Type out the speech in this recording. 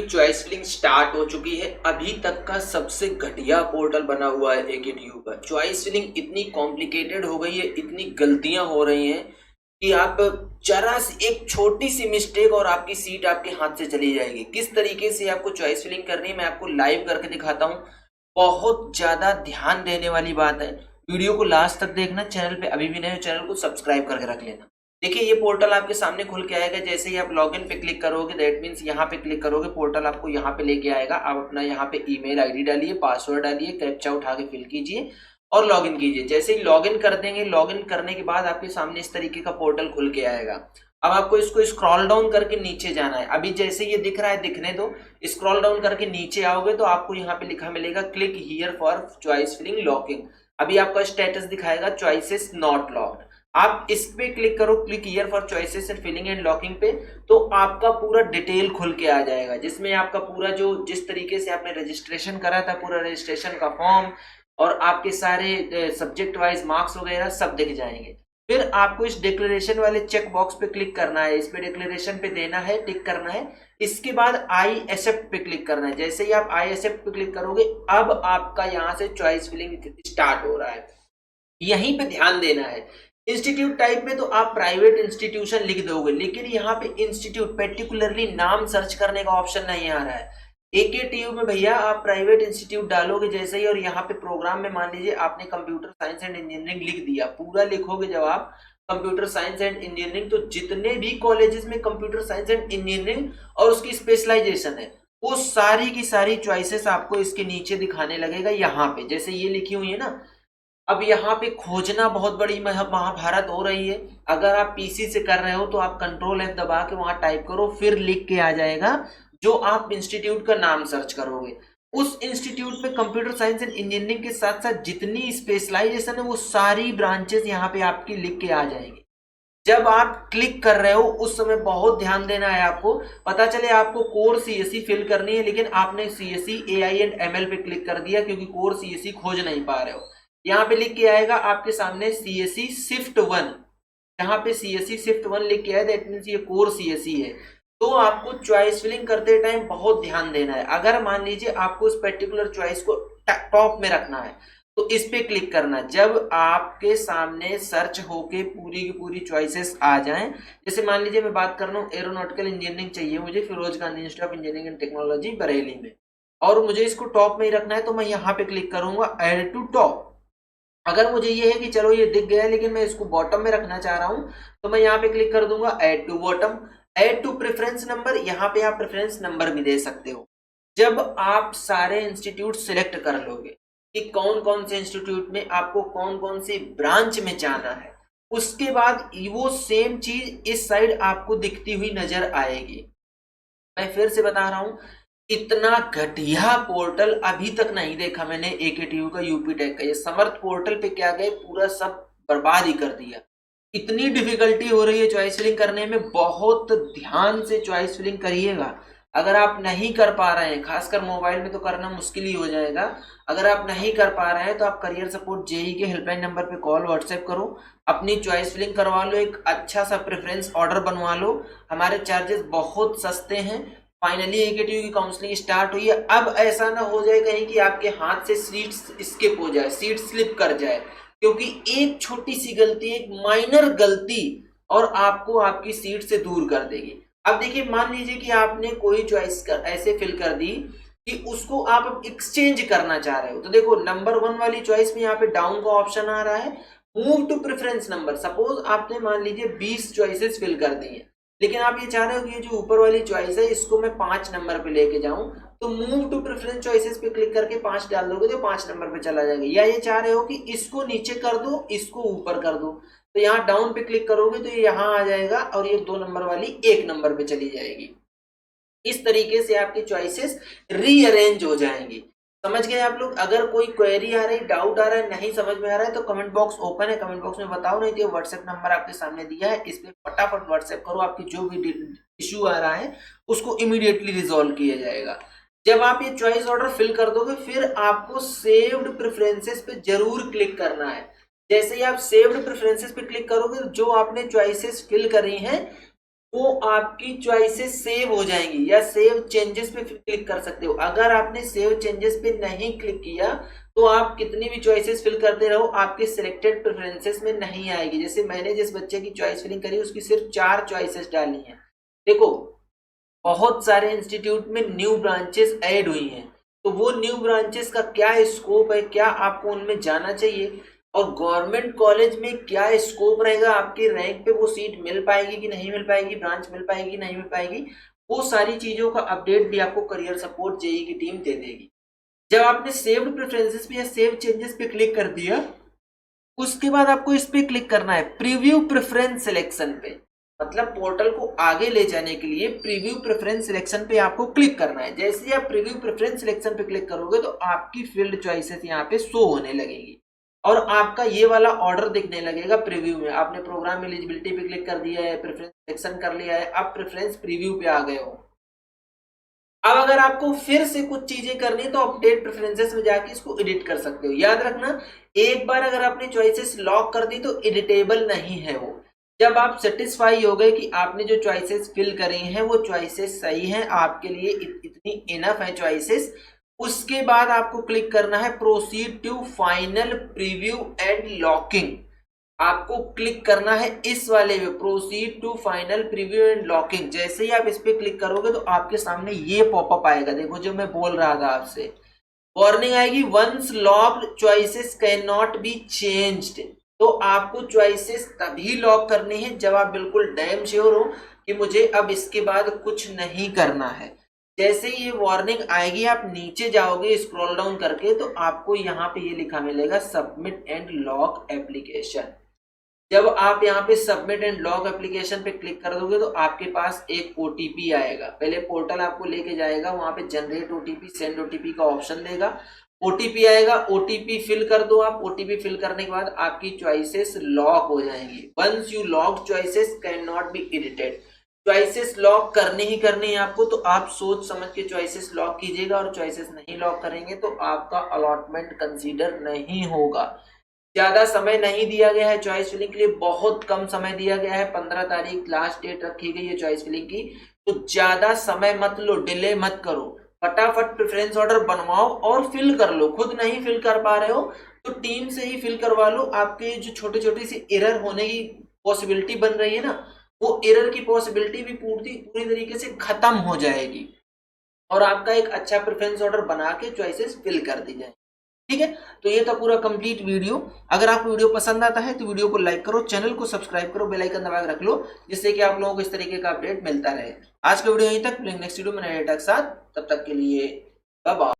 Choice filling start हो चुकी है। अभी तक का सबसे घटिया पोर्टल बना हुआ है AKTU का। चॉइस फिलिंग इतनी कॉम्प्लिकेटेड हो गई है, इतनी गलतियां हो रही हैं कि आप जरा सी एक छोटी सी मिस्टेक और आपकी सीट आपके हाथ से चली जाएगी। किस तरीके से आपको चॉइस फिलिंग करनी है मैं आपको लाइव करके दिखाता हूँ। बहुत ज्यादा ध्यान देने वाली बात है। वीडियो को लास्ट तक देखना। चैनल पे अभी भी नए हो, चैनल को सब्सक्राइब करके रख लेना। देखिए ये पोर्टल आपके सामने खुल के आएगा। जैसे ही आप लॉगिन पे क्लिक करोगे, दैट मीन्स यहाँ पे क्लिक करोगे, पोर्टल आपको यहाँ पे लेके आएगा। आप अपना यहाँ पे ईमेल आईडी डालिए, पासवर्ड डालिए, कैप्चा उठा के फिल कीजिए और लॉगिन कीजिए। जैसे ही लॉगिन कर देंगे, लॉगिन करने के बाद आपके सामने इस तरीके का पोर्टल खुल के आएगा। अब आपको इसको स्क्रॉल डाउन करके नीचे जाना है। अभी जैसे ये दिख रहा है, दिखने दो। स्क्रॉल डाउन करके नीचे आओगे तो आपको यहाँ पे लिखा मिलेगा click here for choice filling locking. अभी आपका स्टेटस दिखाएगा चॉइसेस नॉट लॉक्ड। आप इस पे क्लिक करो, click here for choices and filling and locking पे, तो आपका पूरा डिटेल खुल के आ जाएगा, जिसमें आपका पूरा जो जिस तरीके से आपने रजिस्ट्रेशन करा था, पूरा रजिस्ट्रेशन का फॉर्म और आपके सारे सब्जेक्ट वाइज मार्क्स वगैरह सब दिख जाएंगे। फिर आपको इस डिक्लेरेशन वाले चेक बॉक्स पे क्लिक करना है। इस पे डिक्लेरेशन पे देना है, टिक करना है। इसके बाद आई एक्सेप्ट पे क्लिक करना है। जैसे ही आप आई एक्सेप्ट पे क्लिक करोगे, अब आपका यहाँ से चॉइस फिलिंग स्टार्ट हो रहा है। यहीं पे ध्यान देना है। इंस्टीट्यूट टाइप में तो आप प्राइवेट इंस्टीट्यूशन लिख दोगे, लेकिन यहाँ पे इंस्टीट्यूट पर्टिकुलरली नाम सर्च करने का ऑप्शन नहीं आ रहा है। AKTU में भैया आप प्राइवेट इंस्टीट्यूट डालोगे जैसे ही, और यहाँ पे प्रोग्राम में मान लीजिए आपने कंप्यूटर साइंस एंड इंजीनियरिंग लिख दिया, पूरा लिखोगे जब आप कंप्यूटर साइंस एंड इंजीनियरिंग, तो जितने भी कॉलेजेस में कंप्यूटर साइंस एंड इंजीनियरिंग और उसकी स्पेशलाइजेशन है, वो सारी की सारी चॉइसेस आपको इसके नीचे दिखाने लगेगा। यहाँ पे जैसे ये लिखी हुई है ना, अब यहाँ पे खोजना बहुत बड़ी महाभारत हो रही है। अगर आप पीसी से कर रहे हो तो आप कंट्रोल F दबा के वहां टाइप करो, फिर लिख के आ जाएगा जो आप इंस्टीट्यूट का नाम सर्च करोगे। उस इंस्टीट्यूट में कंप्यूटर साइंस एंड इंजीनियरिंग के साथ साथ जितनी स्पेशलाइजेशन है वो सारी ब्रांचेस यहाँ पे आपकी लिख के आ जाएंगी। जब आप क्लिक कर रहे हो उस समय बहुत ध्यान देना है। आपको पता चले आपको कोर CSE फिल करनी है, लेकिन आपने CSE AI एंड ML पे क्लिक कर दिया क्योंकि कोर CSE खोज नहीं पा रहे हो। यहाँ पे लिख के आएगा आपके सामने CSE शिफ्ट 1। यहाँ पे CSE शिफ्ट 1 लिख के आया, दैट मीन्स ये कोर CSE है। तो आपको चॉइस फिलिंग करते टाइम बहुत ध्यान देना है। अगर मान लीजिए आपको उस पर्टिकुलर चॉइस को टॉप में रखना है तो इस पे क्लिक करना। जब आपके सामने सर्च होके पूरी की पूरी चॉइसेस आ जाएं, जैसे मान लीजिए मैं बात कर रहा हूँ एरोनॉटिकल इंजीनियरिंग चाहिए मुझे, Feroze Gandhi Institute of Engineering and Technology Bareilly में, और मुझे इसको टॉप में ही रखना है, तो मैं यहाँ पे क्लिक करूंगा ऐड टू टॉप। अगर मुझे ये है कि चलो ये दिख गया है लेकिन मैं इसको बॉटम में रखना चाह रहा हूं, तो मैं यहाँ पे क्लिक कर दूंगा add to bottom. Add to preference number, यहाँ पे आप प्रेफरेंस नंबर भी दे सकते हो। जब आप सारे इंस्टीट्यूट सिलेक्ट कर लोगे कि कौन कौन से इंस्टीट्यूट में आपको कौन कौन सी ब्रांच में जाना है, उसके बाद वो सेम चीज इस साइड आपको दिखती हुई नजर आएगी। मैं फिर से बता रहा हूं, इतना घटिया पोर्टल अभी तक नहीं देखा मैंने AKTU का, यूपी टेक का। ये समर्थ पोर्टल पे क्या गए, पूरा सब बर्बाद ही कर दिया। इतनी डिफिकल्टी हो रही है चॉइस फिलिंग करने में, बहुत ध्यान से चॉइस फिलिंग करिएगा। अगर आप नहीं कर पा रहे हैं, खासकर मोबाइल में तो करना मुश्किल ही हो जाएगा। अगर आप नहीं कर पा रहे हैं तो आप करियर सपोर्ट JEE के हेल्पलाइन नंबर पे कॉल व्हाट्सएप करो, अपनी चॉइस फिलिंग करवा लो, एक अच्छा सा प्रेफरेंस ऑर्डर बनवा लो। हमारे चार्जेस बहुत सस्ते हैं। फाइनली AKTU की काउंसलिंग स्टार्ट हुई है। अब ऐसा ना हो जाए कहीं कि आपके हाथ से सीट स्किप हो जाए, सीट स्लिप कर जाए, क्योंकि एक छोटी सी गलती, एक माइनर गलती और आपको आपकी सीट से दूर कर देगी। अब देखिए, मान लीजिए कि आपने कोई चॉइस ऐसे फिल कर दी कि उसको आप एक्सचेंज करना चाह रहे हो, तो देखो नंबर 1 वाली चॉइस में यहाँ पे डाउन का ऑप्शन आ रहा है, move to preference number. Suppose आपने मान लीजिए 20 चॉइसेस फिल कर दी है, लेकिन आप ये चाह रहे हो कि ये जो ऊपर वाली चॉइस है इसको मैं 5 नंबर पे लेके जाऊं, तो मूव टू प्रेफरेंस चॉइसेस पे क्लिक करके 5 डाल दोगे तो 5 नंबर पे चला जाएगा। या ये चाह रहे हो कि इसको नीचे कर दो, इसको ऊपर कर दो, तो यहाँ डाउन पे क्लिक करोगे तो ये यहाँ आ जाएगा और ये 2 नंबर वाली 1 नंबर पे चली जाएगी। इस तरीके से आपकी चॉइसेस रीअरेंज हो जाएंगी। समझ गए आप लोग? अगर कोई क्वेरी आ रही, डाउट आ रहा है, नहीं समझ में आ रहा है, तो कमेंट बॉक्स ओपन है, कमेंट बॉक्स में बताओ, नहीं तो व्हाट्सएप नंबर आपके सामने दिया है, इस पे फटाफट व्हाट्सएप करो। आपकी जो भी इश्यू आ रहा है उसको इमीडिएटली रिजॉल्व किया जाएगा। जब आप ये चॉइस ऑर्डर फिल कर दोगे, फिर आपको सेव्ड प्रेफरेंसेस पे जरूर क्लिक करना है। जैसे ही आप सेव्ड प्रेफरेंसेस पे क्लिक करोगे, जो आपने चॉइसेस फिल करी हैं वो आपकी चॉइसेस सेव हो जाएंगी, या सेव चेंजेस पे क्लिक कर सकते हो। अगर आपने सेव चेंजेस पे नहीं क्लिक किया तो आप कितनी भी चॉइसेस फिल करते रहो, आपके सिलेक्टेड प्रेफरेंसेस में नहीं आएगी। जैसे मैंने जिस बच्चे की चॉइस फिलिंग करी उसकी सिर्फ 4 चॉइसेस डाली हैं। देखो बहुत सारे इंस्टीट्यूट में न्यू ब्रांचेस ऐड हुई हैं, तो वो न्यू ब्रांचेस का क्या स्कोप है, क्या आपको उनमें जाना चाहिए, और गवर्नमेंट कॉलेज में क्या स्कोप रहेगा, आपके रैंक पे वो सीट मिल पाएगी कि नहीं मिल पाएगी, ब्रांच मिल पाएगी कि नहीं मिल पाएगी, वो सारी चीजों का अपडेट भी आपको करियर सपोर्ट जेई की टीम दे देगी। जब आपने सेव्ड प्रेफरेंसेस पे या सेव चेंजेस पे क्लिक कर दिया, उसके बाद आपको इस पे क्लिक करना है प्रीव्यू प्रेफरेंस सिलेक्शन पे। मतलब पोर्टल को आगे ले जाने के लिए प्रीव्यू प्रेफरेंस सिलेक्शन पे आपको क्लिक करना है। जैसे ही आप प्रीव्यू प्रेफरेंस सिलेक्शन पे क्लिक करोगे तो आपकी फील्ड चॉइसेस यहाँ पे शो होने लगेगी और आपका ये वाला ऑर्डर दिखने लगेगा प्रीव्यू में। आपने प्रोग्राम एलिजिबिलिटी पे क्लिक कर दिया है, प्रेफरेंस सिलेक्शन कर लिया है, अब प्रेफरेंस प्रीव्यू पे आ गए हो। अब अगर आपको फिर से कुछ चीजें करनी है तो अपडेट प्रेफरेंसेस में जाके इसको एडिट कर सकते हो। याद रखना, एक बार अगर आपने चॉइसेस लॉक कर दी तो एडिटेबल नहीं है वो। जब आप सेटिस्फाई हो गए कि आपने जो चॉइसेस फिल करी हैं वो चॉइसेस सही हैं, आपके लिए इतनी इनफ है चॉइसेस, उसके बाद आपको क्लिक करना है proceed to final preview and locking. आपको क्लिक करना है इस वाले में proceed to final preview and locking. जैसे ही आप इस पे क्लिक करोगे तो आपके सामने ये पॉपअप आएगा। देखो जो मैं बोल रहा था आपसे, वार्निंग आएगी once locked choices can not be changed. तो आपको चॉइसेस तभी लॉक करनी है जब आप बिल्कुल डैम श्योर हो कि मुझे अब इसके बाद कुछ नहीं करना है। जैसे ही ये वार्निंग आएगी आप नीचे जाओगे स्क्रॉल डाउन करके तो आपको यहाँ पे ये लिखा मिलेगा सबमिट एंड लॉक एप्लीकेशन। जब आप यहाँ पे सबमिट एंड लॉक एप्लीकेशन पे क्लिक कर दोगे तो आपके पास एक ओटीपी आएगा। पहले पोर्टल आपको लेके जाएगा, वहां पे जनरेट ओटीपी सेंड ओटीपी का ऑप्शन देगा, ओटीपी आएगा, ओटीपी फिल कर दो आप। ओटीपी फिल करने के बाद आपकी चॉइसेस लॉक हो जाएंगी। Once you lock choices can not be edited. Choices lock करनी ही करनी है आपको, तो आप सोच समझ के चॉइसेस लॉक कीजिएगा, और चॉइसेस नहीं लॉक करेंगे तो आपका अलॉटमेंट कंसीडर नहीं होगा। ज्यादा समय नहीं दिया गया है चॉइस फिलिंग के लिए, बहुत कम समय दिया गया है। 15 तारीख लास्ट डेट रखी गई है चॉइस फिलिंग की, तो ज्यादा समय मत लो, डिले मत करो, फटाफट प्रेफरेंस ऑर्डर बनवाओ और फिल कर लो। खुद नहीं फिल कर पा रहे हो तो टीम से ही फिल करवा लो। आपके जो छोटे छोटे सी एरर होने की पॉसिबिलिटी बन रही है ना, वो एरर की पॉसिबिलिटी भी पूरी तरीके से खत्म हो जाएगी और आपका एक अच्छा प्रेफरेंस ऑर्डर बना के चॉइसेस फिल कर दी जाए। ठीक है, तो ये था पूरा कंप्लीट वीडियो। अगर आपको वीडियो पसंद आता है तो वीडियो को लाइक करो, चैनल को सब्सक्राइब करो, बेल आइकन दबा के रख लो, जिससे कि आप लोगों को इस तरीके का अपडेट मिलता रहे। आज का वीडियो यहीं तक, नेक्स्ट वीडियो में नए डेटा के साथ, तब तक के लिए बाय बाय।